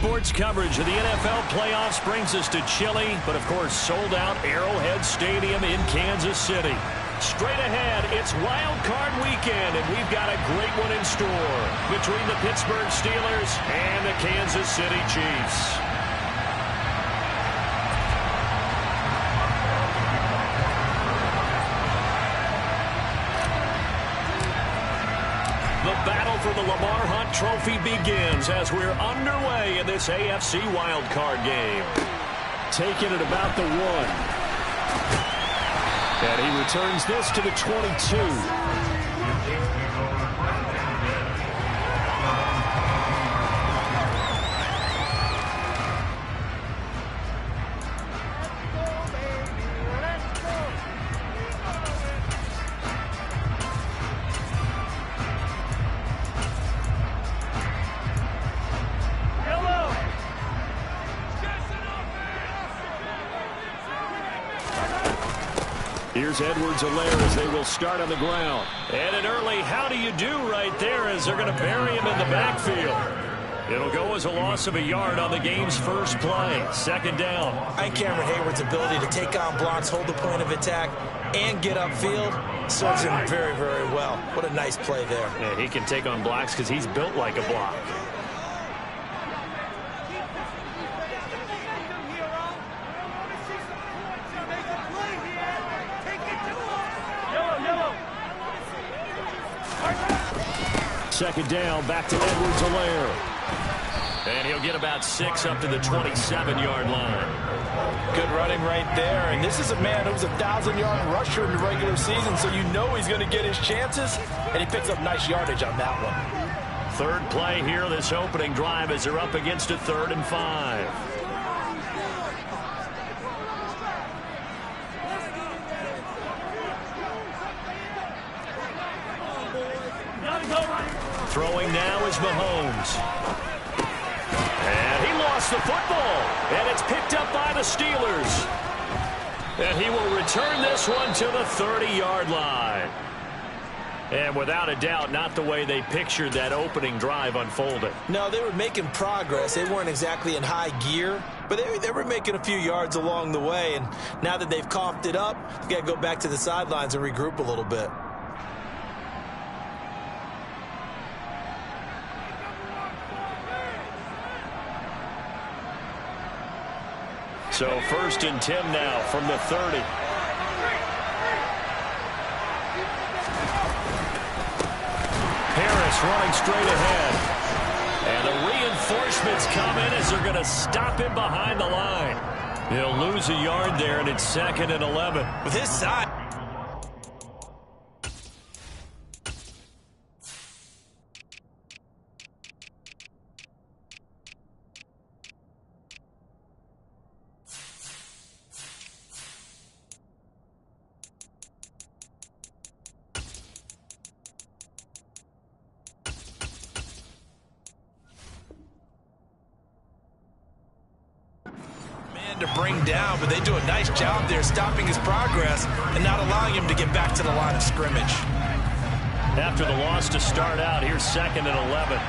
sports coverage of the NFL playoffs brings us to chilly, but of course sold out Arrowhead Stadium in Kansas City. Straight ahead, it's Wildcard weekend, and we've got a great one in store between the Pittsburgh Steelers and the Kansas City Chiefs. The battle for the Lamar Hunt Trophy begins as we're underway in this AFC Wildcard game. Taking it about the 1. And he returns this to the 22. Here's Edwards-Helaire as they will start on the ground. And an early how do you do right there as they're going to bury him in the backfield. It'll go as a loss of a yard on the game's first play. Second down. And Cameron Hayward's ability to take on blocks, hold the point of attack, and get upfield serves him very, very well. What a nice play there. Yeah, he can take on blocks because he's built like a block. Second down, back to Edwards-Helaire. And he'll get about 6 up to the 27-yard line. Good running right there. And this is a man who's a 1,000-yard rusher in the regular season, so you know he's going to get his chances. And he picks up nice yardage on that one. Third play here, this opening drive, as they're up against a 3rd and 5. Throwing now is Mahomes. And he lost the football. And it's picked up by the Steelers. And he will return this one to the 30-yard line. And without a doubt, not the way they pictured that opening drive unfolded. No, they were making progress. They weren't exactly in high gear, but they were making a few yards along the way. And now that they've coughed it up, you got to go back to the sidelines and regroup a little bit. So 1st and 10 now from the 30. Harris running straight ahead. And the reinforcements come in as they're going to stop him behind the line. He'll lose a yard there, and it's 2nd and 11. With his side. To bring down, but they do a nice job there stopping his progress and not allowing him to get back to the line of scrimmage. After the loss to start out, here's 2nd and 11.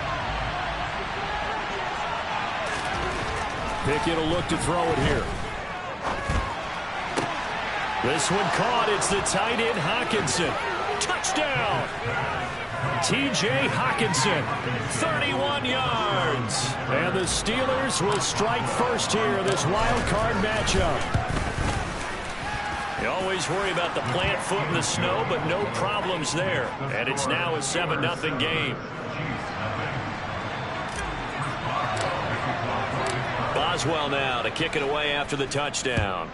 Pickett will look to throw it here. This one caught. It's the tight end Hockenson. Touchdown! T.J. Hockenson, 31 yards. And the Steelers will strike first here in this wild card matchup. You always worry about the plant foot in the snow, but no problems there. And it's now a 7-0 game. Boswell now to kick it away after the touchdown.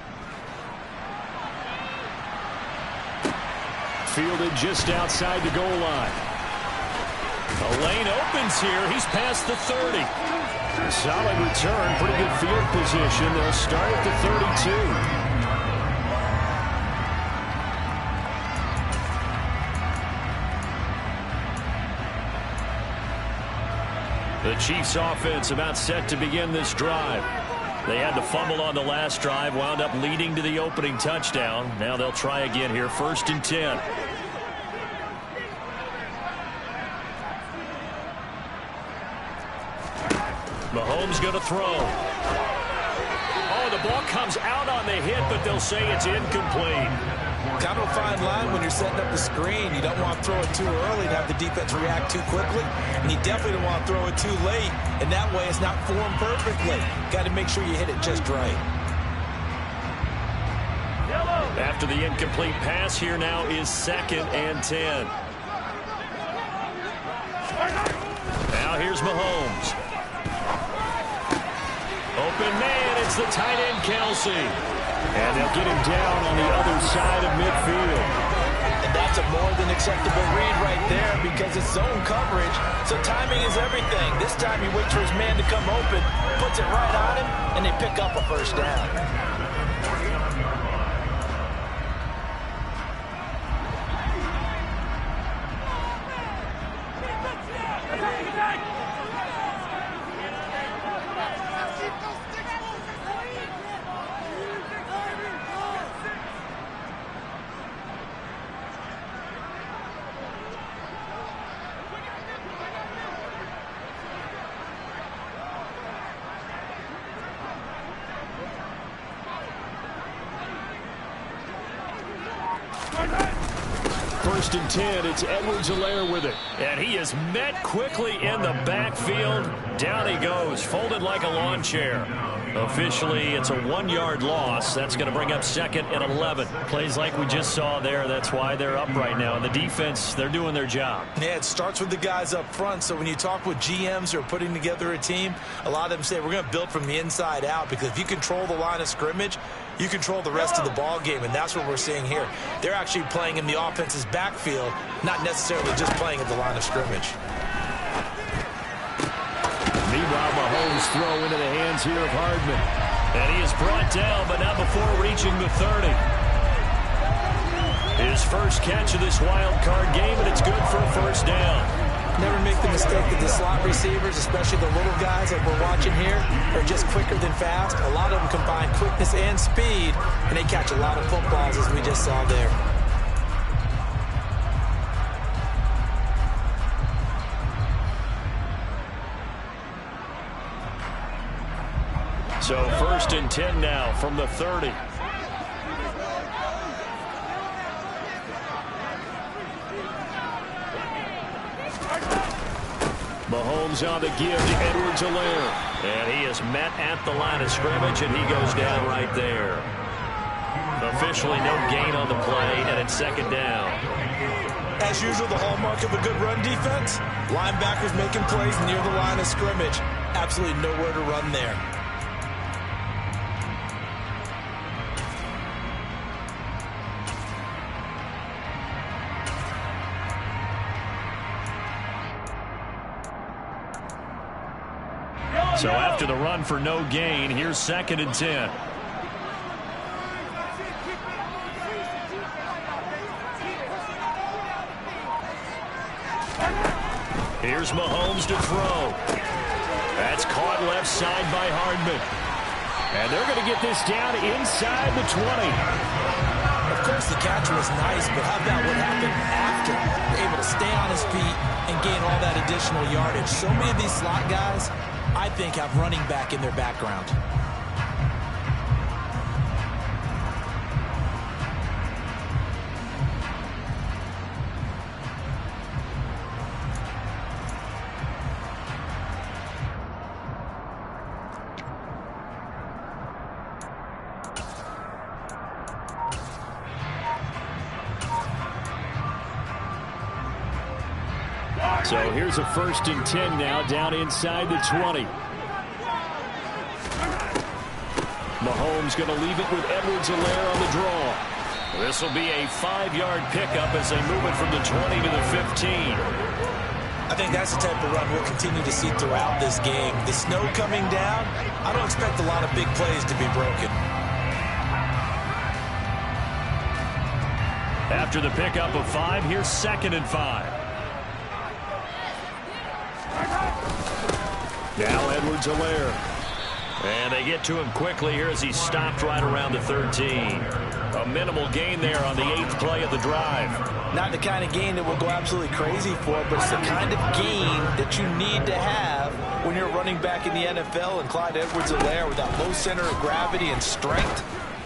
Fielded just outside the goal line. The lane opens here. He's past the 30. Solid return. Pretty good field position. They'll start at the 32. The Chiefs offense about set to begin this drive. They had the fumble on the last drive, wound up leading to the opening touchdown. Now they'll try again here, 1st and 10. Mahomes going to throw. Oh, the ball comes out on the hit, but they'll say it's incomplete. Kind of a fine line when you're setting up the screen. You don't want to throw it too early to have the defense react too quickly, and you definitely don't want to throw it too late, and that way it's not formed perfectly. Got to make sure you hit it just right. After the incomplete pass, here now is 2nd and 10. Now here's Mahomes. Open man, it's the tight end, Kelsey. And they'll get him down on the other side of midfield. And that's a more than acceptable read right there because it's zone coverage, so timing is everything. This time he waits for his man to come open, puts it right on him, and they pick up a first down. First and 10, it's Edwards-Helaire with it. And he is met quickly in the backfield. Down he goes, folded like a lawn chair. Officially, it's a 1-yard loss. That's going to bring up 2nd and 11. Plays like we just saw there. That's why they're up right now. And the defense, they're doing their job. Yeah, it starts with the guys up front. So when you talk with GMs who are putting together a team, a lot of them say we're going to build from the inside out, because if you control the line of scrimmage, you control the rest of the ball game, and that's what we're seeing here. They're actually playing in the offense's backfield, not necessarily just playing at the line of scrimmage. Meanwhile, Mahomes throw into the hands here of Hardman. And he is brought down, but not before reaching the 30. His first catch of this wild card game, and it's good for a first down. Never make the mistake that the slot receivers, especially the little guys like we're watching here, are just quicker than fast. A lot of them combine quickness and speed, and they catch a lot of footballs, as we just saw there. So 1st and 10 now from the 30. Mahomes on the give to Edwards-Helaire. And he is met at the line of scrimmage, and he goes down right there. Officially no gain on the play, and it's 2nd down. As usual, the hallmark of a good run defense, linebackers making plays near the line of scrimmage. Absolutely nowhere to run there. So after the run for no gain, here's 2nd and 10. Here's Mahomes to throw. That's caught left side by Hardman. And they're going to get this down inside the 20. Of course, the catch was nice, but how about what happened after? Able to stay on his feet and gain all that additional yardage. So many of these slot guys, I think, have running back in their background. So here's a 1st and 10 now, down inside the 20. Mahomes going to leave it with Edwards-Helaire on the draw. This will be a 5-yard pickup as they move it from the 20 to the 15. I think that's the type of run we'll continue to see throughout this game. The snow coming down, I don't expect a lot of big plays to be broken. After the pickup of 5, here's 2nd and 5. Now Edwards-Helaire. And they get to him quickly here as he stopped right around the 13. A minimal gain there on the 8th play of the drive. Not the kind of gain that we'll go absolutely crazy for, but it's the kind of gain that you need to have when you're running back in the NFL, and Clyde Edwards-Helaire with that low center of gravity and strength,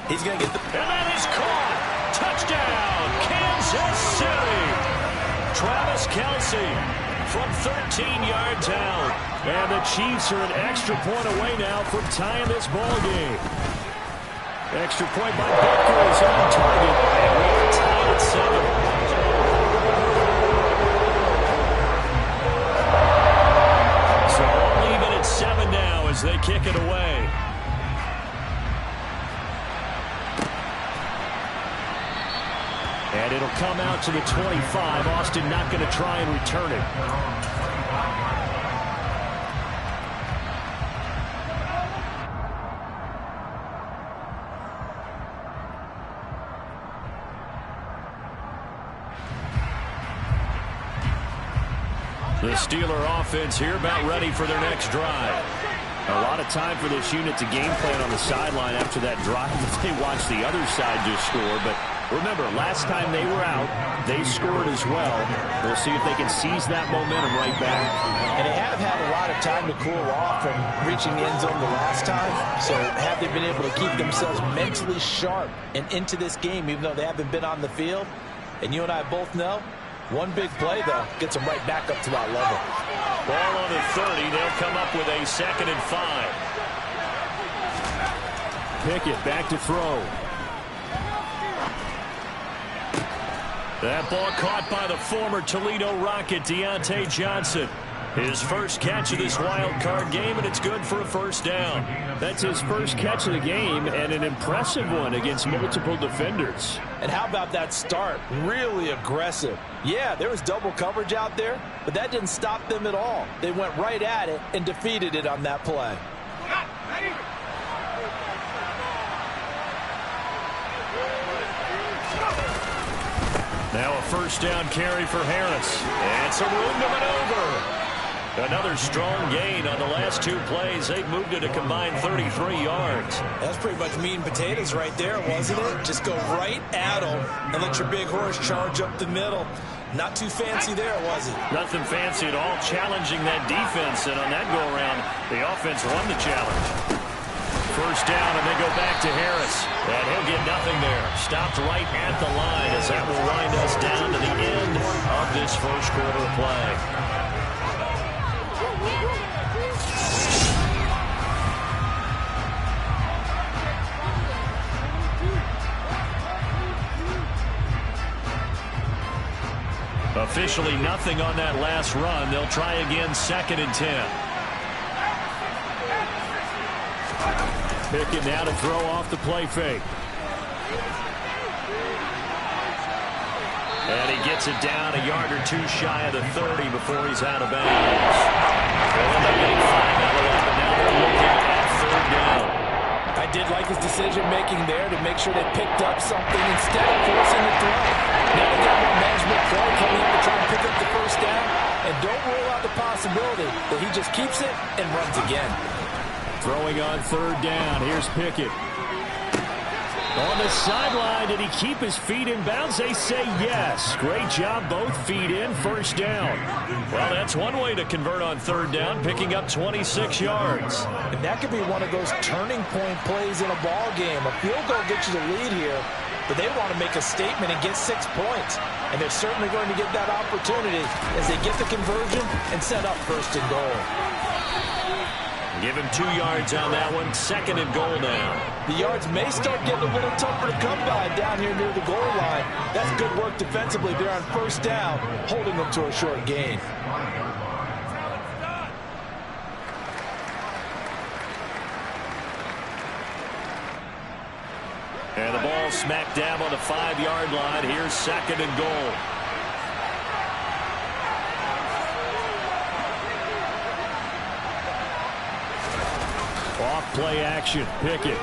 he's going to get the... And that is caught. Touchdown, Kansas City. Travis Kelce from 13 yards out. And the Chiefs are an extra point away now from tying this ball game. Extra point by Butker is on target. And we are tied at 7. So all even at 7 now as they kick it away. And it'll come out to the 25. Austin not going to try and return it. The Steeler offense here about ready for their next drive. A lot of time for this unit to game plan on the sideline after that drive if they watch the other side just score. But remember, last time they were out, they scored as well. We'll see if they can seize that momentum right back. And they have had a lot of time to cool off from reaching the end zone the last time. So have they been able to keep themselves mentally sharp and into this game, even though they haven't been on the field? And you and I both know, one big play, though, gets them right back up to that level. Ball on the 30. They'll come up with a 2nd and 5. Pickett back to throw. That ball caught by the former Toledo Rocket, Deontay Johnson. His first catch of this wild card game, and it's good for a first down. That's his first catch of the game, and an impressive one against multiple defenders. And how about that start? Really aggressive. Yeah, there was double coverage out there, but that didn't stop them at all. They went right at it and defeated it on that play. Now a first down carry for Harris. And some room to maneuver. Another strong gain on the last 2 plays. They've moved it a combined 33 yards. That's pretty much meat and potatoes right there, wasn't it? Just go right at them and let your big horse charge up the middle. Not too fancy there, was it? Nothing fancy at all, challenging that defense. And on that go-around, the offense won the challenge. First down, and they go back to Harris. And he'll get nothing there. Stopped right at the line as that will wind us down to the end of this first quarter play. Officially nothing on that last run. They'll try again, 2nd and 10. Pickett now to throw off the play fake. And he gets it down a yard or 2 shy of the 30 before he's out of bounds. They'll end up getting 5 out of that, but now they're looking at 3rd down. I did like his decision-making there to make sure they picked up something instead of forcing the throw. Now they got more management play coming in to try and pick up the first down. And don't rule out the possibility that he just keeps it and runs again. Throwing on 3rd down. Here's Pickett. On the sideline, did he keep his feet in bounds? They say yes. Great job, both feet in, first down. Well, that's one way to convert on 3rd down, picking up 26 yards. And that could be one of those turning point plays in a ball game. A field goal gets you the lead here, but they want to make a statement and get 6 points. And they're certainly going to get that opportunity as they get the conversion and set up 1st and goal. Give him 2 yards on that one. 2nd and goal now. The yards may start getting a little tougher to come by down here near the goal line. That's good work defensively there on 1st down, holding them to a short gain. And the ball smack dab on the 5-yard line. Here's 2nd and goal. Off play action. Pickett.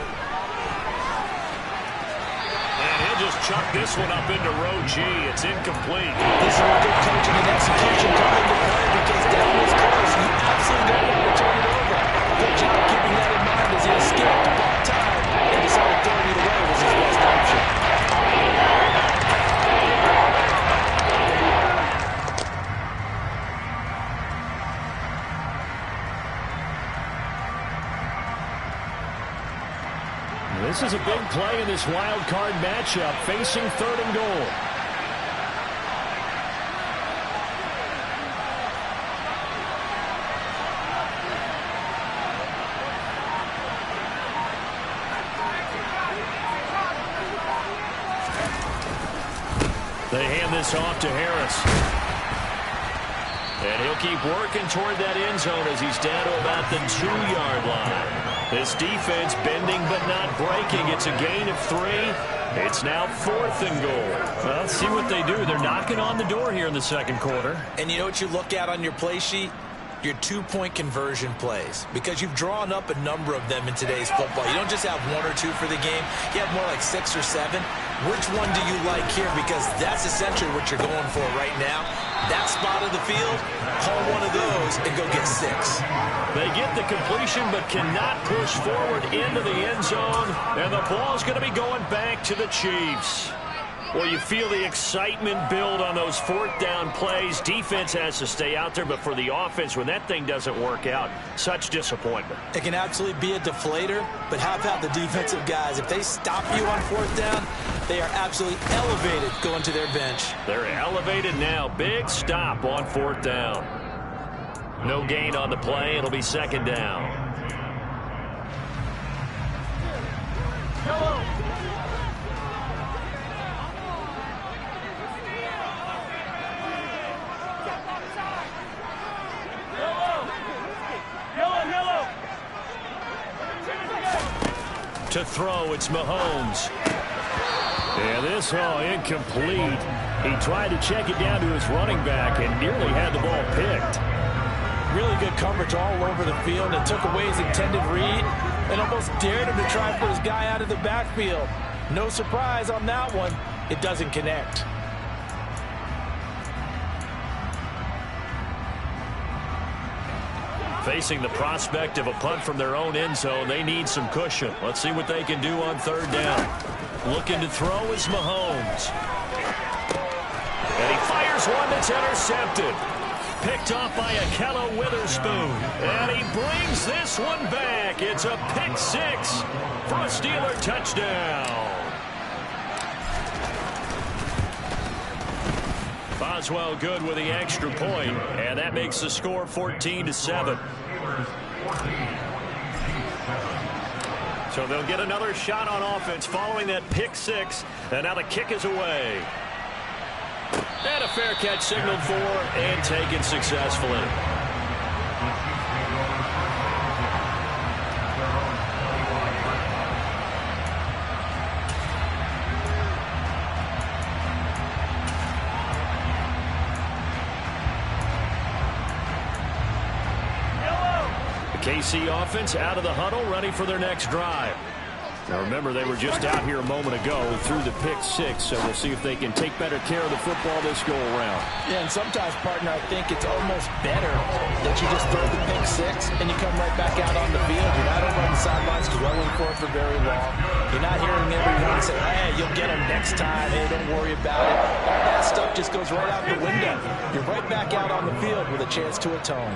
And he'll just chuck this one up into row G. It's incomplete. This is where good coaching and execution come into play because down this close, you absolutely don't want to turn it over. Good job keeping that in mind as he escaped about time and decided throwing it away was his best option. This is a big play in this wild card matchup, facing 3rd and goal. They hand this off to Harris. And he'll keep working toward that end zone as he's down to about the 2-yard line. This defense bending but not breaking. It's a gain of 3. It's now 4th and goal. Well, let's see what they do. They're knocking on the door here in the 2nd quarter. And you know what you look at on your play sheet? Your 2-point conversion plays, because you've drawn up a number of them in today's football. You don't just have 1 or 2 for the game. You have more like 6 or 7. Which one do you like here? Because that's essentially what you're going for right now. That spot of the field, call one of those and go get 6. They get the completion but cannot push forward into the end zone. And the ball's going to be going back to the Chiefs. Well, you feel the excitement build on those 4th down plays. Defense has to stay out there, but for the offense, when that thing doesn't work out, such disappointment. It can absolutely be a deflator, but how about the defensive guys? If they stop you on 4th down, they are absolutely elevated going to their bench. They're elevated now. Big stop on 4th down. No gain on the play. It'll be 2nd down. Hello. To throw, it's Mahomes. And this, incomplete. He tried to check it down to his running back and nearly had the ball picked. Really good coverage all over the field. It took away his intended read and almost dared him to try and put his guy out of the backfield. No surprise on that one. It doesn't connect. Facing the prospect of a punt from their own end zone, they need some cushion. Let's see what they can do on 3rd down. Looking to throw is Mahomes. And he fires one that's intercepted. Picked off by Akello Witherspoon. And he brings this one back. It's a pick 6 for a Steeler touchdown. Boswell good with the extra point, and that makes the score 14-7. So they'll get another shot on offense following that pick 6, and now the kick is away. And a fair catch signaled for and taken successfully. KC offense out of the huddle, ready for their next drive. Now remember, they were just out here a moment ago through the pick 6, so we'll see if they can take better care of the football this go around. Yeah, and sometimes, partner, I think it's almost better that you just throw the pick 6 and you come right back out on the field. You're not over on the sidelines dwelling for it for very long. You're not hearing everyone say, hey, you'll get them next time. Hey, don't worry about it. All that stuff just goes right out the window. You're right back out on the field with a chance to atone.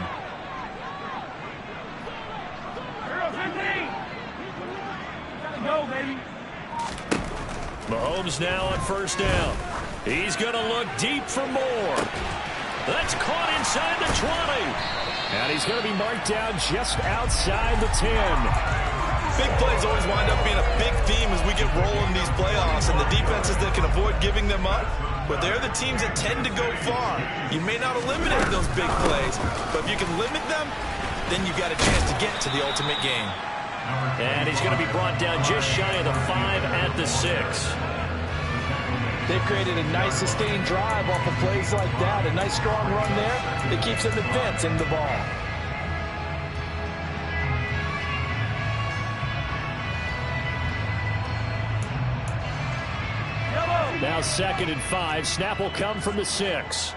Go, baby. Mahomes now on 1st down. He's going to look deep for more. That's caught inside the 20. And he's going to be marked down just outside the 10. Big plays always wind up being a big theme as we get rolling these playoffs, and the defenses that can avoid giving them up, but they're the teams that tend to go far. You may not eliminate those big plays, but if you can limit them, then you've got a chance to get to the ultimate game. And he's going to be brought down just shy of the 5 at the 6. They've created a nice sustained drive off of plays like that. A nice strong run there that keeps them advancing the ball. Now 2nd and 5. Snap will come from the 6.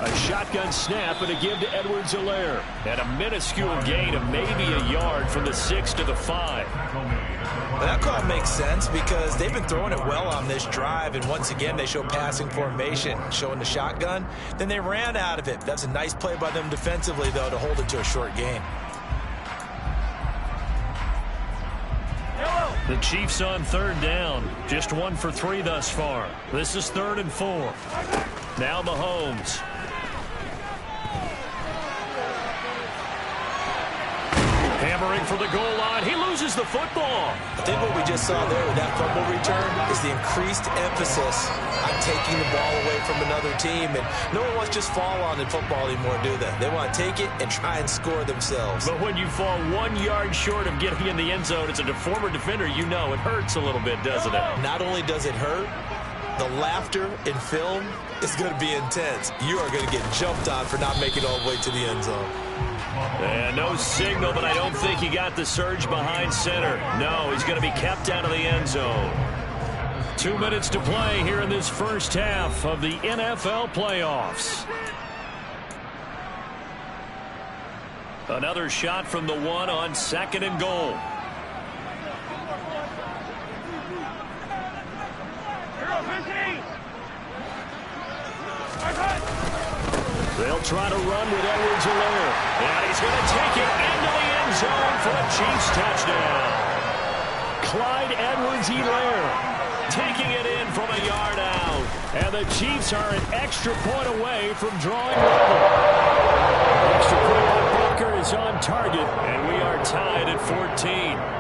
A shotgun snap and a give to Edwards-Helaire. And a minuscule gain of maybe a yard from the 6 to the 5. Well, that call makes sense because they've been throwing it well on this drive, and once again they show passing formation, showing the shotgun. Then they ran out of it. That's a nice play by them defensively, though, to hold it to a short gain. The Chiefs on 3rd down. Just 1 for 3 thus far. This is 3rd and 4. Now Mahomes. Hammering for the goal line. He loses the football. I think what we just saw there with that fumble return is the increased emphasis on taking the ball away from another team. And no one wants to just fall on in football anymore, do they? They want to take it and try and score themselves. But when you fall 1 yard short of getting in the end zone as a former defender, you know it hurts a little bit, doesn't it? Not only does it hurt, the laughter in film is going to be intense. You are going to get jumped on for not making it all the way to the end zone. And no signal, but I don't think he got the surge behind center. No, he's going to be kept out of the end zone. 2 minutes to play here in this first half of the NFL playoffs. Another shot from the 1 on 2nd and goal. They'll try to run with Edwards-Helaire. And he's going to take it into the end zone for a Chiefs touchdown. Clyde Edwards-Helaire taking it in from a yard out. And the Chiefs are an extra point away from drawing level. Extra point by Baker is on target. And we are tied at 14.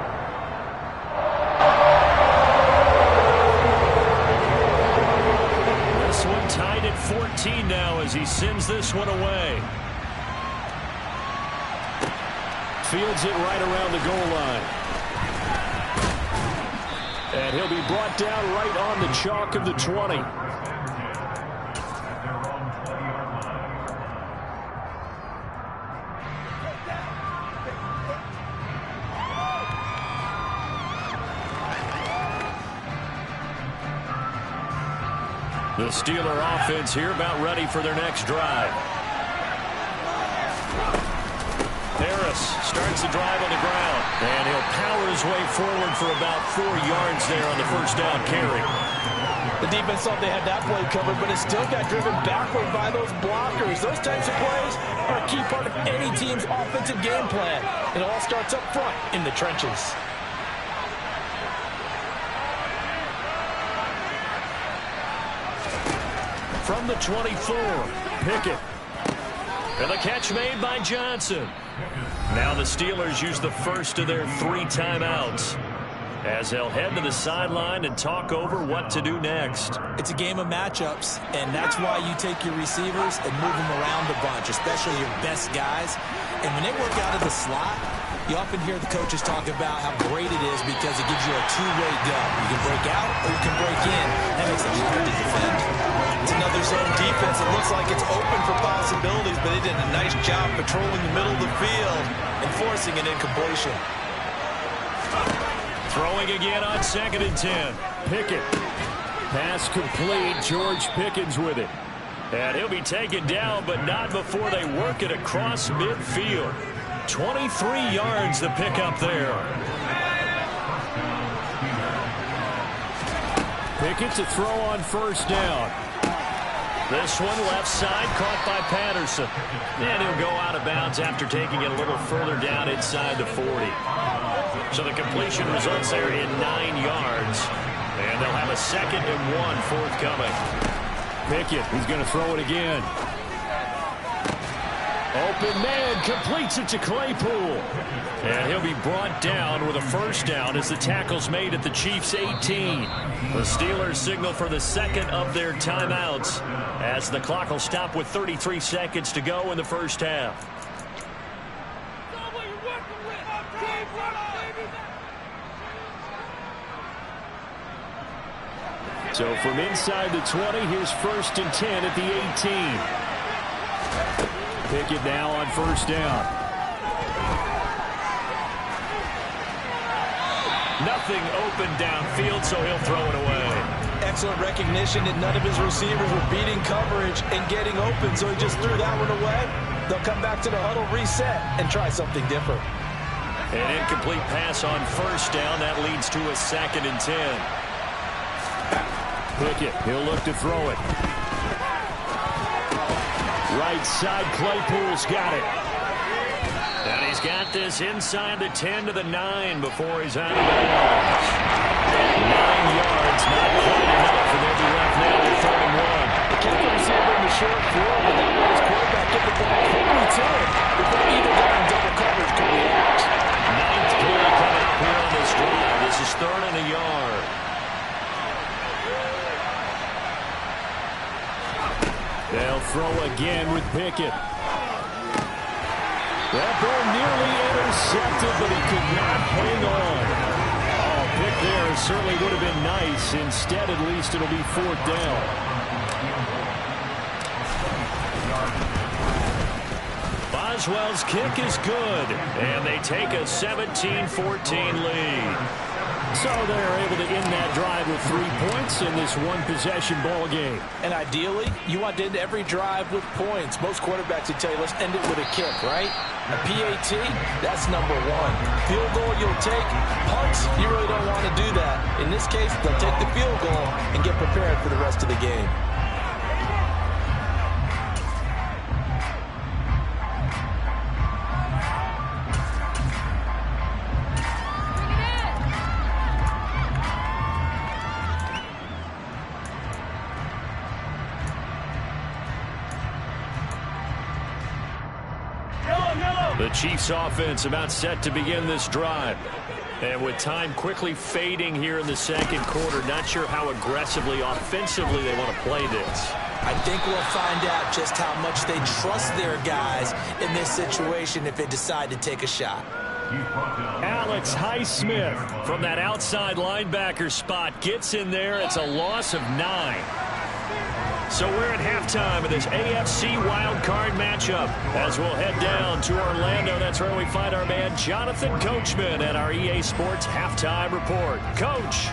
Tied at 14 now as he sends this one away. Fields it right around the goal line. And he'll be brought down right on the chalk of the 20. The Steeler offense here about ready for their next drive. Harris starts the drive on the ground. And he'll power his way forward for about 4 yards there on the first down carry. The defense thought they had that play covered, but it still got driven backward by those blockers. Those types of plays are a key part of any team's offensive game plan. It all starts up front in the trenches. From the 24, Pickett. And the catch made by Johnson. Now the Steelers use the first of their 3 timeouts as they'll head to the sideline and talk over what to do next. It's a game of matchups, and that's why you take your receivers and move them around a bunch, especially your best guys. And when they work out of the slot, you often hear the coaches talk about how great it is because it gives you a two-way go. You can break out or you can break in. That makes it hard to defend. It's another zone defense. It looks like it's open for possibilities, but they did a nice job patrolling the middle of the field and forcing an incompletion. Throwing again on 2nd and 10. Pickett. Pass complete. George Pickens with it. And he'll be taken down, but not before they work it across midfield. 23 yards the pickup there. Pickett to throw on first down. This one left side caught by Patterson. And he'll go out of bounds after taking it a little further down inside the 40. So the completion results there in 9 yards. And they'll have a 2nd and 1 forthcoming. Pickett, he's going to throw it again. Open man, completes it to Claypool. And he'll be brought down with a first down as the tackle's made at the Chiefs' 18. The Steelers signal for the 2nd of their timeouts as the clock will stop with 33 seconds to go in the first half. So from inside the 20, here's 1st and 10 at the 18. Pickett now on first down. Nothing open downfield, so he'll throw it away. Excellent recognition that none of his receivers were beating coverage and getting open, so he just threw that one away. They'll come back to the huddle, reset, and try something different. An incomplete pass on first down. That leads to a 2nd and 10. Pickett, he'll look to throw it. Right side, Claypool's got it. And he's He's got this inside the 10 to the 9 before he's out of bounds. 9 yards, not quite enough, and they'll be left now with 3rd and 1. The kicker receiver in the short field, but that way his quarterback get the ball quickly to him before either guy in double coverage can react. 9th play coming up here on this drive. This is 3rd and a yard. They'll throw again with Pickett. That ball nearly intercepted, but he could not hang on. Oh, pick there certainly would have been nice. Instead, at least, it'll be 4th down. Boswell's kick is good, and they take a 17-14 lead. So they're able to end that drive with 3 points in this one-possession ball game. And ideally, you want to end every drive with points. Most quarterbacks would tell you, let's end it with a kick, right? A PAT, that's number 1. Field goal you'll take. Punts, you really don't want to do that. In this case, they'll take the field goal and get prepared for the rest of the game. The Chiefs offense about set to begin this drive. And with time quickly fading here in the second quarter, not sure how aggressively, offensively they want to play this. I think we'll find out just how much they trust their guys in this situation if they decide to take a shot. Alex Highsmith from that outside linebacker spot gets in there. It's a loss of 9. So we're at halftime of this AFC Wildcard matchup. As we'll head down to Orlando, that's where we find our man Jonathan Coachman at our EA Sports Halftime Report. Coach.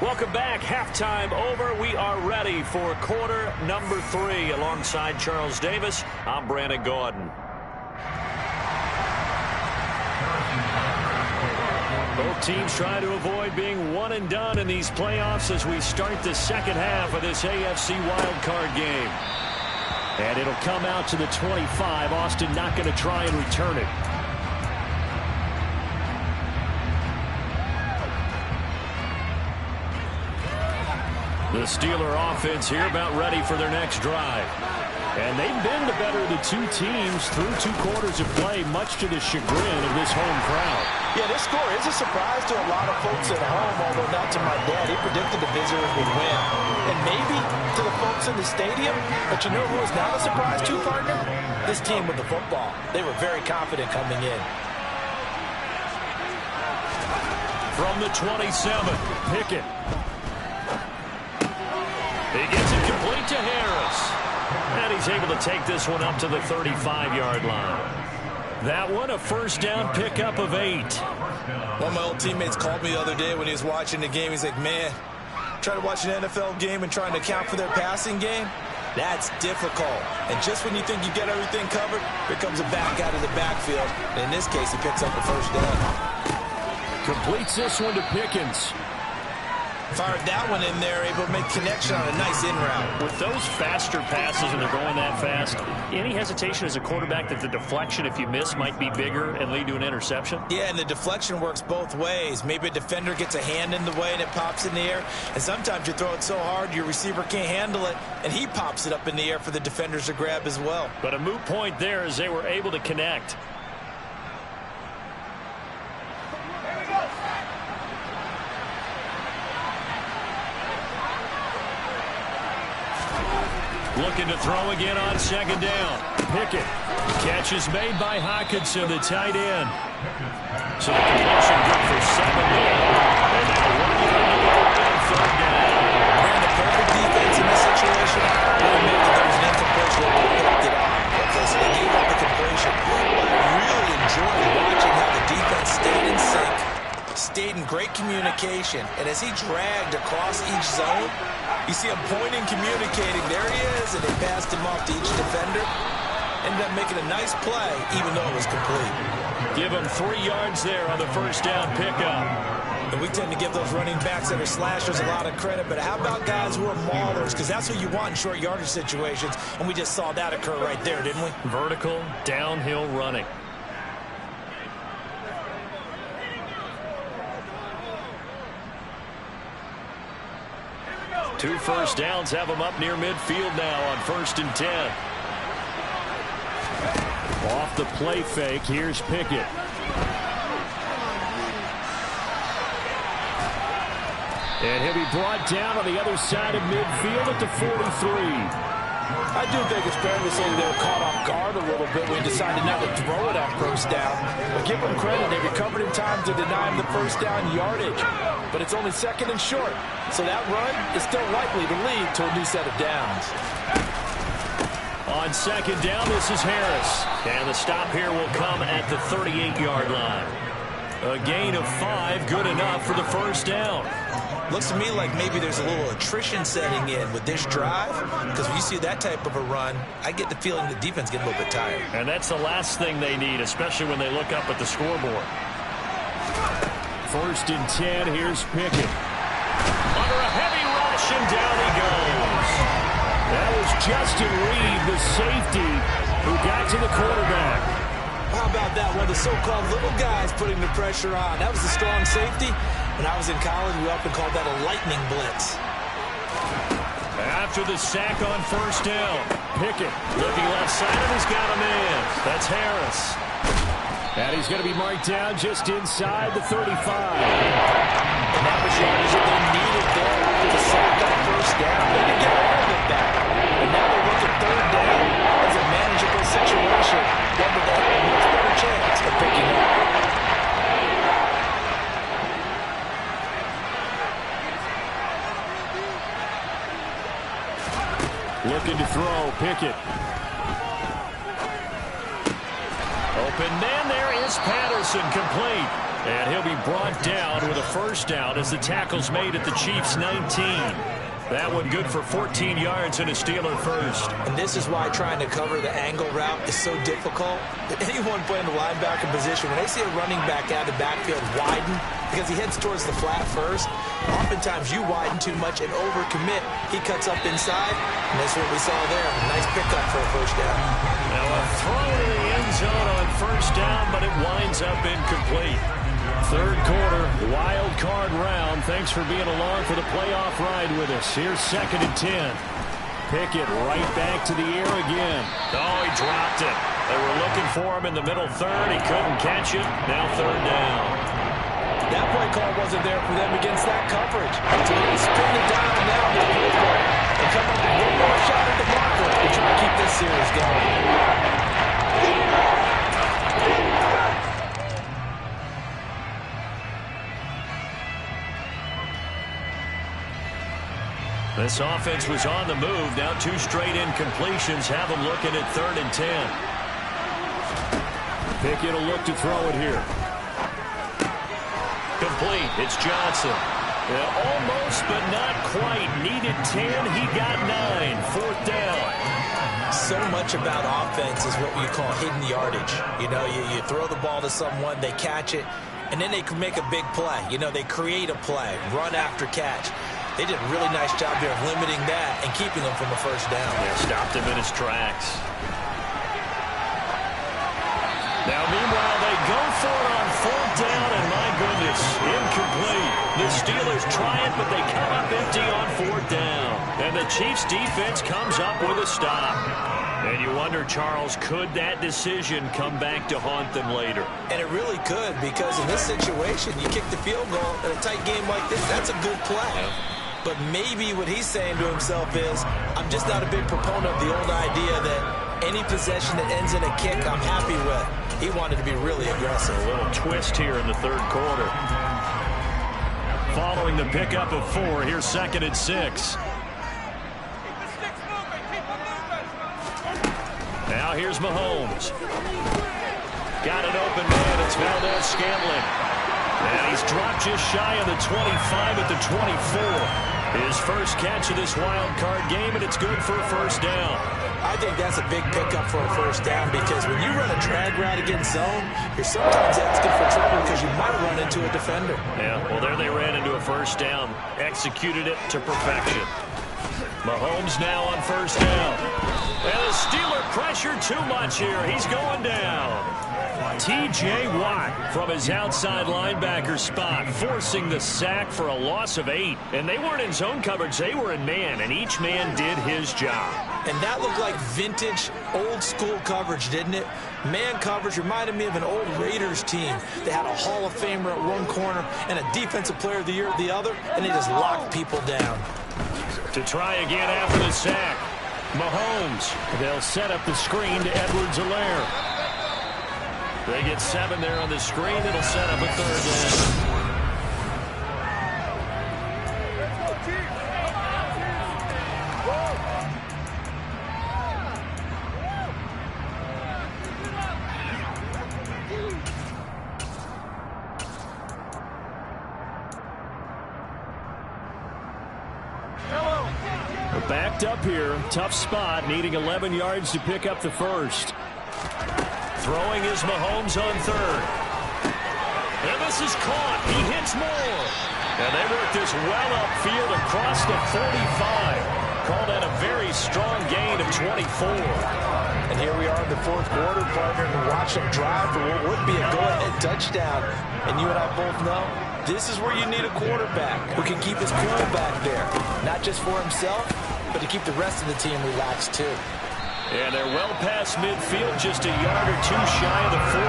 Welcome back. Halftime over. We are ready for quarter number 3. Alongside Charles Davis, I'm Brandon Gaudin. Both teams trying to avoid being one and done in these playoffs as we start the second half of this AFC wildcard game. And it'll come out to the 25. Austin not going to try and return it. The Steeler offense here about ready for their next drive. And they've been the better of the two teams through 2 quarters of play, much to the chagrin of this home crowd. Yeah, this score is a surprise to a lot of folks at home, although not to my dad. He predicted the visitors would win. And maybe to the folks in the stadium. But you know who is not a surprise to, partner? This team with the football. They were very confident coming in. From the 27, Pickett. He gets it complete to Harris. And he's able to take this one up to the 35-yard line. That one, a first down pickup of 8. One of my old teammates called me the other day when he was watching the game. He's like, man, trying to watch an NFL game and trying to account for their passing game, that's difficult. And just when you think you get everything covered, here comes a back out of the backfield. And in this case, he picks up a first down. Completes this one to Pickens. Fired that one in there, able to make connection on a nice in route. With those faster passes and they're going that fast, any hesitation as a quarterback that the deflection, if you miss, might be bigger and lead to an interception? Yeah, and the deflection works both ways. Maybe a defender gets a hand in the way and it pops in the air. And sometimes you throw it so hard your receiver can't handle it, and he pops it up in the air for the defenders to grab as well. But a moot point there as they were able to connect. Looking to throw again on second down. Pickett. Catch is made by Hockenson, the tight end. So the completion good for 7 there. And now 1 yard on third down. Ran the perfect defense in this situation. Really made that there was an incompletion that picked it out. separation. And as he dragged across each zone, you see him pointing, communicating. There he is, and they passed him off to each defender. Ended up making a nice play, even though it was complete. Give him 3 yards there on the first down pickup. And we tend to give those running backs that are slashers a lot of credit, but how about guys who are maulers? Because that's what you want in short yardage situations, and we just saw that occur right there, didn't we? Vertical, downhill running. Two first downs have them up near midfield now on 1st and 10. Off the play fake, here's Pickett. And he'll be brought down on the other side of midfield at the 43. I do think it's fair to say they were caught off guard a little bit when he decided not to throw it on first down. But give them credit, they recovered in time to deny him the first down yardage. But it's only 2nd and short, so that run is still likely to lead to a new set of downs. On 2nd down, this is Harris. And the stop here will come at the 38-yard line. A gain of 5, good enough for the first down. Looks to me like maybe there's a little attrition setting in with this drive, because when you see that type of a run, I get the feeling the defense get a little bit tired. And that's the last thing they need, especially when they look up at the scoreboard. 1st and 10, here's Pickett. Under a heavy rush, and down he goes. That was Justin Reed, the safety, who got to the quarterback. How about that? One of the so-called little guys putting the pressure on. That was a strong safety. When I was in college, we often called that a lightning blitz. After the sack on 1st down, Pickett looking left side, and he's got a man. That's Harris. And he's going to be marked down just inside the 35. And that was yardage that they needed there after the sack on 1st down. They didn't get all of that. And now they look at 3rd down as a manageable situation. One that they have a much better chance of picking up. Looking to throw, Pickett. Open man, there is Patterson, complete. And he'll be brought down with a first down as the tackle's made at the Chiefs' 19. That one good for 14 yards and a Steeler first. And this is why trying to cover the angle route is so difficult. Anyone playing the linebacker position, when they see a running back out of the backfield widen, because he heads towards the flat first, oftentimes you widen too much and overcommit. He cuts up inside, and that's what we saw there. A nice pickup for a first down. Now a throw to the end zone on 1st down, but it winds up incomplete. 3rd quarter, wild card round. Thanks for being along for the playoff ride with us. Here's 2nd and 10. Pickett right back to the air again. Oh, he dropped it. They were looking for him in the middle 3rd. He couldn't catch it. Now 3rd down. That play call wasn't there for them against that coverage. So they spin it down now to the play and come up with one more shot at the marker to try to keep this series going. This offense was on the move. Now 2 straight incompletions have them looking at 3rd and 10. Pickett will look to throw it here. Complete. It's Johnson. Yeah, almost, but not quite. Needed 10. He got 9. 4th down. So much about offense is what we call hidden yardage. You know, you throw the ball to someone, they catch it, and then they can make a big play. You know, they create a play, run after catch. They did a really nice job there of limiting that and keeping them from a first down. Yeah, stopped him in his tracks. Now, meanwhile, they go for it on 4th down, and my goodness, incomplete. The Steelers try it, but they come up empty on 4th down. And the Chiefs' defense comes up with a stop. And you wonder, Charles, could that decision come back to haunt them later? And it really could, because in this situation, you kick the field goal in a tight game like this, that's a good play. Yeah. But maybe what he's saying to himself is, I'm just not a big proponent of the old idea that any possession that ends in a kick, I'm happy with. He wanted to be really aggressive. A little twist here in the 3rd quarter. Following the pickup of 4, here's 2nd and 6. Now here's Mahomes. Got an open man. It's Valdez Scantling. And he's dropped just shy of the 25 at the 24. His first catch of this wild card game, and it's good for a first down. I think that's a big pickup for a first down because when you run a drag route against zone, you're sometimes asking for trouble because you might run into a defender. Yeah, well, there they ran into a first down. Executed it to perfection. Mahomes now on first down. And the Steeler pressure too much here. He's going down. T.J. Watt from his outside linebacker spot, forcing the sack for a loss of 8. And they weren't in zone coverage. They were in man, and each man did his job. And that looked like vintage, old-school coverage, didn't it? Man coverage reminded me of an old Raiders team. They had a Hall of Famer at one corner and a Defensive Player of the Year at the other, and they just locked people down. To try again after the sack. Mahomes. They'll set up the screen to Edwards-Helaire. They get 7 there on the screen. It'll set up a third down. We're backed up here. Tough spot, needing 11 yards to pick up the first. Throwing is Mahomes on third. And this is caught. He hits more. And they work this well upfield across the 45. Called that a very strong gain of 24. And here we are in the fourth quarter, partner, and watch them drive for what would be a go-ahead touchdown. And you and I both know this is where you need a quarterback who can keep his cool back there. Not just for himself, but to keep the rest of the team relaxed too. And they're well past midfield, just a yard or two shy of the 40.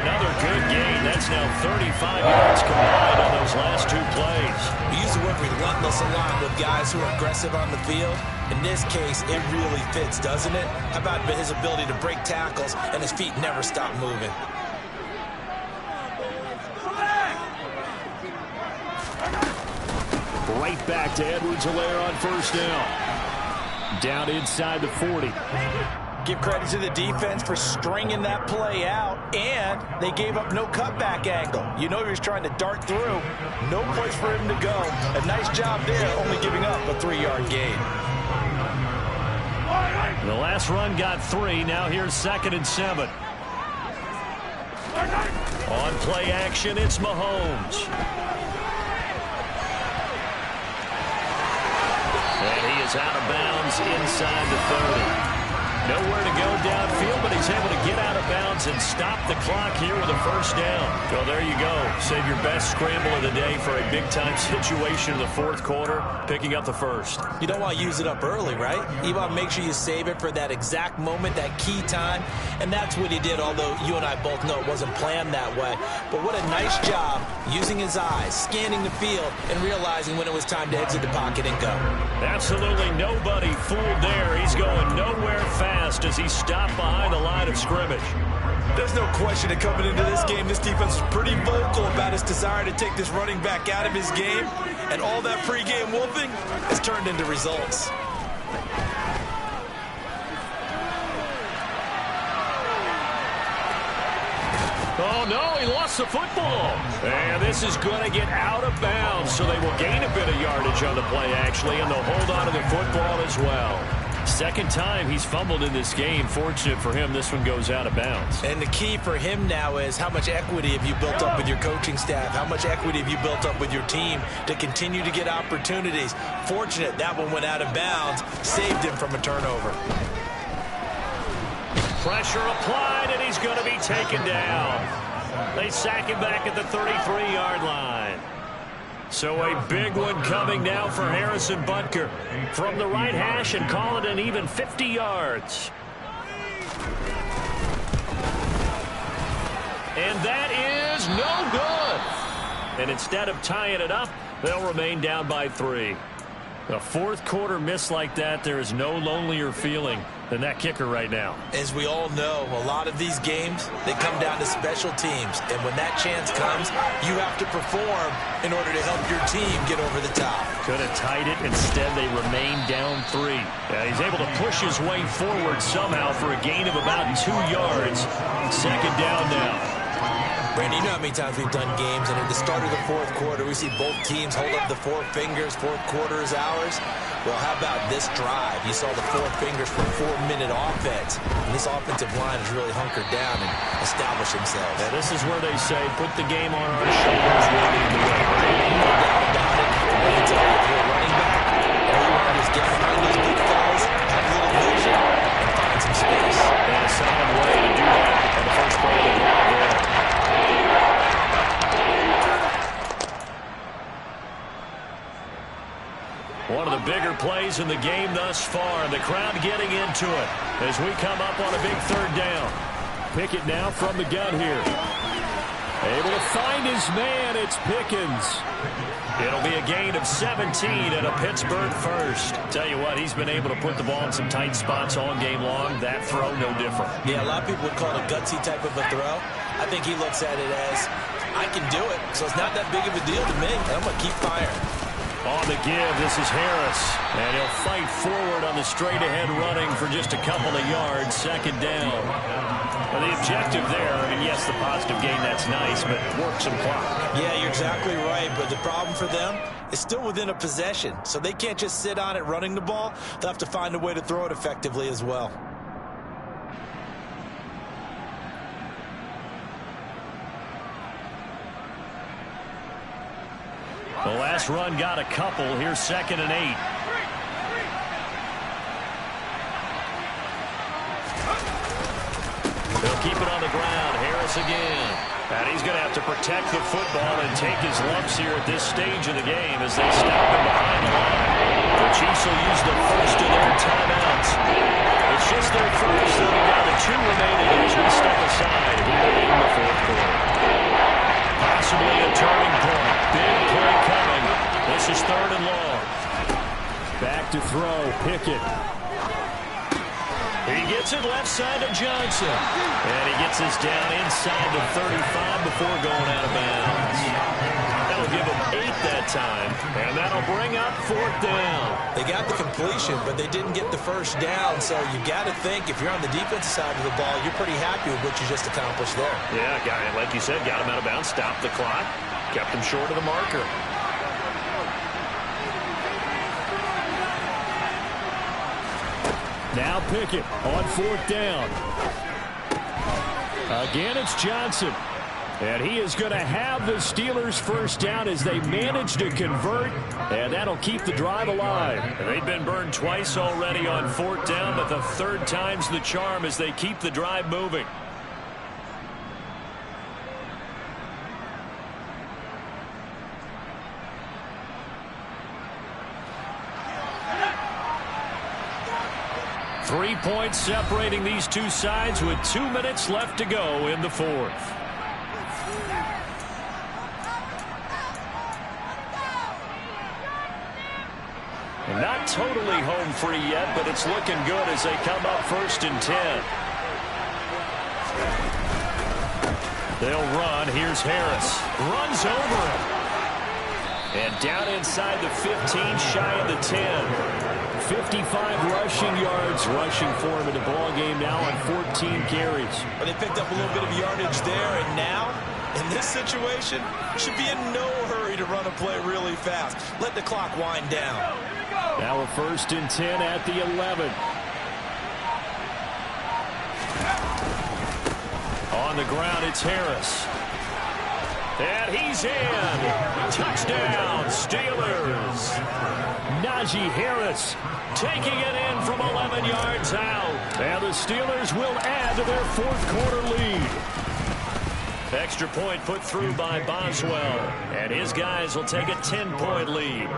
Another good gain. That's now 35 yards combined on those last 2 plays. We use the word relentless a lot with guys who are aggressive on the field. In this case, it really fits, doesn't it? How about his ability to break tackles and his feet never stop moving? Right back to Edwards-Helaire on first down. Down inside the 40. Give credit to the defense for stringing that play out, and they gave up no cutback angle. You know he was trying to dart through. No place for him to go. A nice job there, only giving up a 3-yard gain. The last run got 3. Now here's 2nd and 7. On play action, it's Mahomes. And he is out of bounds inside the 30. Nowhere to go downfield, but he's able to get out of bounds and stop the clock here with a first down. So there you go. Save your best scramble of the day for a big-time situation in the fourth quarter, picking up the first. You don't want to use it up early, right? You want to make sure you save it for that exact moment, that key time, and that's what he did, although you and I both know it wasn't planned that way. But what a nice job using his eyes, scanning the field, and realizing when it was time to exit the pocket and go. Absolutely nobody fooled there. He's going nowhere fast as he stopped behind the line of scrimmage. There's no question that coming into this game, this defense was pretty vocal about his desire to take this running back out of his game, and all that pregame wolfing has turned into results. Oh, no, he lost the football. And this is going to get out of bounds, so they will gain a bit of yardage on the play, actually, and they'll hold on to the football as well. Second time he's fumbled in this game. Fortunate for him, this one goes out of bounds. And the key for him now is how much equity have you built up with your coaching staff? How much equity have you built up with your team to continue to get opportunities? Fortunate that one went out of bounds, saved him from a turnover. Pressure applied, and he's going to be taken down. They sack him back at the 33-yard line. So a big one coming now for Harrison Butker from the right hash and call it an even 50 yards. And that is no good. And instead of tying it up, they'll remain down by 3. A fourth quarter miss like that, there is no lonelier feeling than that kicker right now. As we all know, a lot of these games, they come down to special teams. And when that chance comes, you have to perform in order to help your team get over the top. Could have tied it. Instead, they remain down 3. He's able to push his way forward somehow for a gain of about 2 yards. Second down now. Randy, you know how many times we've done games, and at the start of the fourth quarter, we see both teams hold up the four fingers, fourth quarter is ours. Well, how about this drive? You saw the four fingers for a 4-minute offense, and this offensive line has really hunkered down and established themselves. And this is where they say, put the game on our shoulders, we'll lead the way. No doubt about it. When you tell you if you're a running back, all you want to do is get behind those big fellas, have a little vision, and find some space. And a solid way to do that on the first play of the drive there. One of the bigger plays in the game thus far. The crowd getting into it as we come up on a big third down. Pickett now from the gun here. Able to find his man. It's Pickens. It'll be a gain of 17 and a Pittsburgh first. Tell you what, he's been able to put the ball in some tight spots all game long. That throw, no different. Yeah, a lot of people would call it a gutsy type of a throw. I think he looks at it as, I can do it, so it's not that big of a deal to me. I'm going to keep firing. On the give, this is Harris. And he'll fight forward on the straight-ahead running for just a couple of yards. Second down. Well, the objective there, I mean, yes, the positive gain, that's nice, but work some clock. Yeah, you're exactly right, but the problem for them is still within a possession. So they can't just sit on it running the ball. They'll have to find a way to throw it effectively as well. The last run got a couple. Here's 2nd and 8. They'll keep it on the ground. Harris again. And he's going to have to protect the football and take his lumps here at this stage of the game as they stop him behind the line. The Chiefs will use the first of their timeouts. It's just their first. They'll be down to 2 remaining as we step aside here in the fourth quarter. Possibly a turning point. Big play coming. This is 3rd and long. Back to throw. Pickett. He gets it left side to Johnson. And he gets this down inside the 35 before going out of bounds. That'll give him 8 that time. And that'll bring up 4th down. They got the completion, but they didn't get the first down. So you got to think, if you're on the defensive side of the ball, you're pretty happy with what you just accomplished there. Yeah, like you said, got him out of bounds, stopped the clock, kept him short of the marker. Now Pickett on 4th down. Again, it's Johnson. And he is going to have the Steelers first down as they manage to convert. And that'll keep the drive alive. And they've been burned twice already on 4th down, but the 3rd time's the charm as they keep the drive moving. Three points separating these two sides with 2 minutes left to go in the fourth. And not totally home free yet, but it's looking good as they come up 1st and 10. They'll run. Here's Harris. Runs over him. And down inside the 15, shy of the 10. 55 rushing yards rushing for him in the ball game now on 14 carries. But they picked up a little bit of yardage there, and now, in this situation, should be in no hurry to run a play really fast. Let the clock wind down. Now a 1st and 10 at the 11. On the ground, it's Harris. And he's in. Touchdown, Steelers. Najee Harris taking it in from 11 yards out. And the Steelers will add to their 4th quarter lead. Extra point put through by Boswell. And his guys will take a 10-point lead.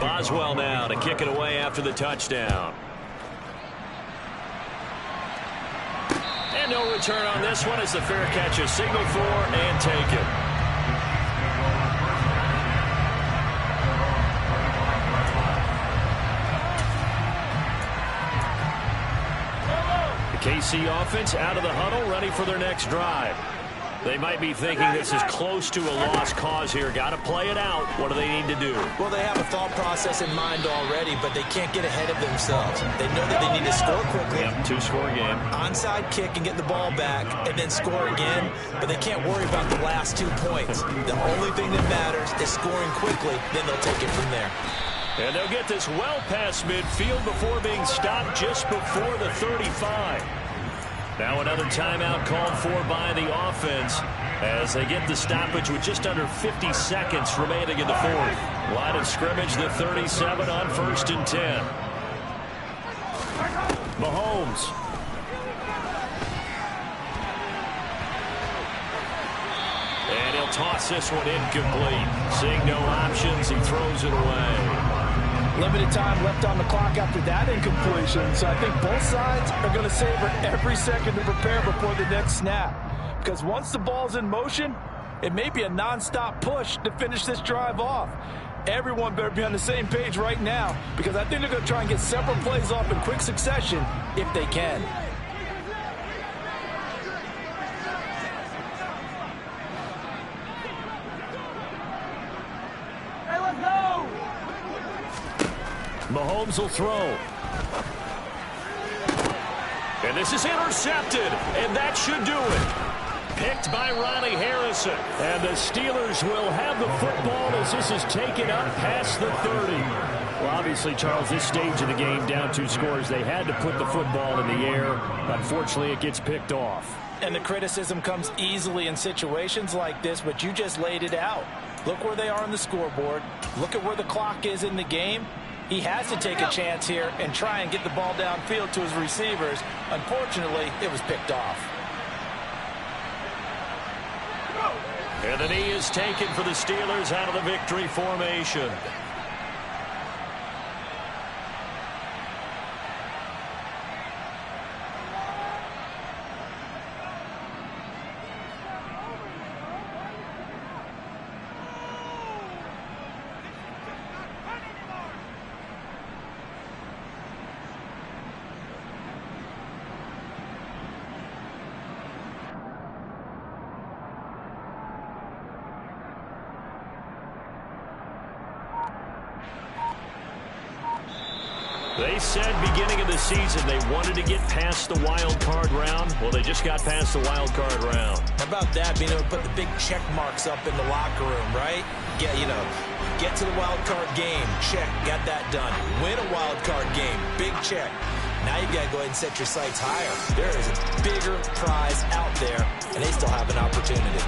Boswell now to kick it away after the touchdown. And no return on this one as the fair catch is signaled for and taken. The KC offense out of the huddle, ready for their next drive. They might be thinking this is close to a lost cause here. Got to play it out. What do they need to do? Well, they have a thought process in mind already, but they can't get ahead of themselves. They know that they need to score quickly. Yep, two-score game. Onside kick and get the ball back and then score again, but they can't worry about the last 2 points. The only thing that matters is scoring quickly, then they'll take it from there. And they'll get this well past midfield before being stopped just before the 35. Now another timeout called for by the offense as they get the stoppage with just under 50 seconds remaining in the fourth. Line of scrimmage, the 37 on 1st and 10. Mahomes. And he'll toss this one incomplete. Seeing no options, he throws it away. Limited time left on the clock after that incompletion, so I think both sides are going to savor every second to prepare before the next snap. Because once the ball's in motion, it may be a non-stop push to finish this drive off. Everyone better be on the same page right now, because I think they're going to try and get several plays off in quick succession if they can. Mahomes will throw. And this is intercepted, and that should do it. Picked by Ronnie Harrison. And the Steelers will have the football as this is taken up past the 30. Well, obviously, Charles, this stage of the game, down 2 scores, they had to put the football in the air. Unfortunately, it gets picked off. And the criticism comes easily in situations like this, but you just laid it out. Look where they are on the scoreboard. Look at where the clock is in the game. He has to take a chance here and try and get the ball downfield to his receivers. Unfortunately, it was picked off. And the knee is taken for the Steelers out of the victory formation. They said beginning of the season they wanted to get past the wild card round. Well, they just got past the wild card round. How about that, being able to put the big check marks up in the locker room, right? Yeah, you know, get to the wild card game, check, got that done. Win a wild card game, big check. Now you've got to go ahead and set your sights higher. There is a bigger prize out there, and they still have an opportunity.